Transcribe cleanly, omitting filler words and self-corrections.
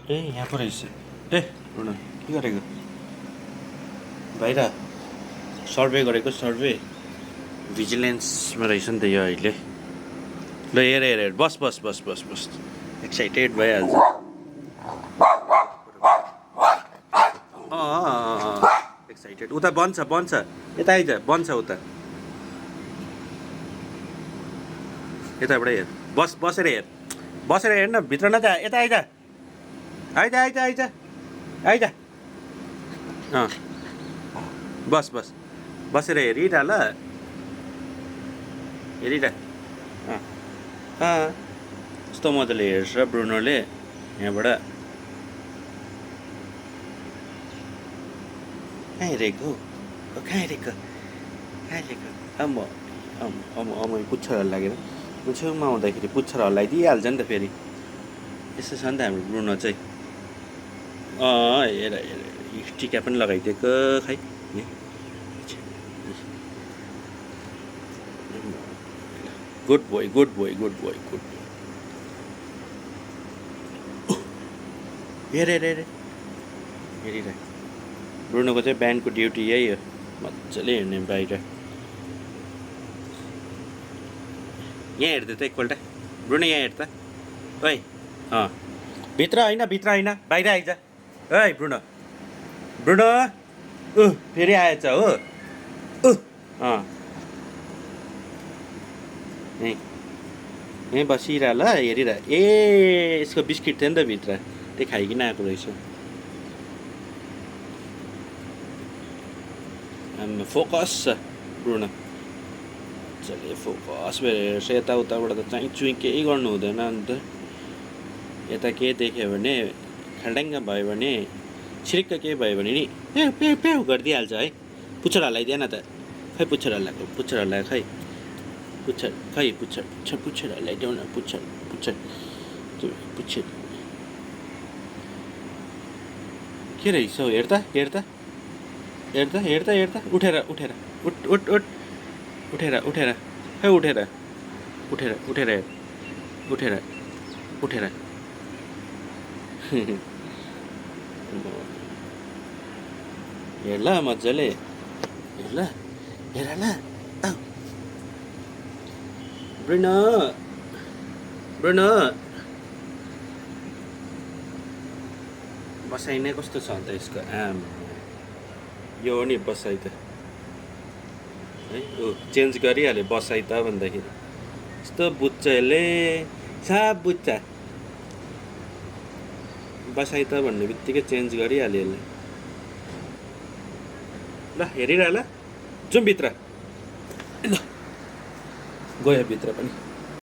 ए यहाँ पो रहेछ ए रुन के गरेको बाहिर सर्वे गरेको सर्वे भिजिलेन्समा रहेछ नि त यो अहिले ल हेर हेर हेर बस बस बस बस बस एक्साइटेड भइहाल्छ एक्साइटेड उता बन्छ बन्छ यता आइज बन्छ उता यताबाट हेर बस बसेर हेर न भित्र न त यता आइज बस बस बसेर हेरिरह ल हेरिरह कस्तो मजाले हेर्छ ब्रुनोले यहाँबाट कहाँ हेरेको पुच्छर लागेर छेउमा आउँदाखेरि पुच्छर हल्लाइदिइहाल्छ नि त फेरि यस्तो छ नि त हाम्रो ब्रुनो चाहिँ हेर टिका पनि लगाइदिएको खै गुड बोय हेरिरह ब्रुनोको चाहिँ बिहानको ड्युटी यही हो मजाले हेर्ने बाहिर यहाँ हेर्दै त एकपल्ट ब्रुनो यहाँ हेर त ओइ भित्र होइन बाहिर आइज ओइ ब्रुनो फेरि आएछ हो यहीँ बसिरह ल हेरिरह यसको बिस्किट थियो नि त भित्र त्यो खाइकन आएको रहेछ फोकस छ ब्रुनो मजाले फोकस भएर हेर्छ यताउताबाट त चुइँ केही गर्नु हुँदैन अन्त यता के देख्यो भने खाल्ड्याङ्ग भयो भने छिरिक्क केही भयो भने नि प्याउ गरिदिइहाल्छ है पुच्छर हल्लाइदिएन त खै पुच्छर हल्लाएको खै पुच्छर हल्लाइदेऊ न पुच्छर के रहेछ हौ हेर त उठेर खै उठेर हेर ल मजाले हेर ल ब्रुनो बसाइ नै कस्तो छ अन्त यसको यो हो नि बसाइ त है चेन्ज गरिहाल्यो बसाइ त भन्दाखेरि यस्तो बुझ्छ यसले साफ बुझ्छ बसाइ त भन्ने बित्तिकै चेन्ज गरिहाल्यो यसले ल हेरिरह ल जाउँ भित्र ल गयो भित्र पनि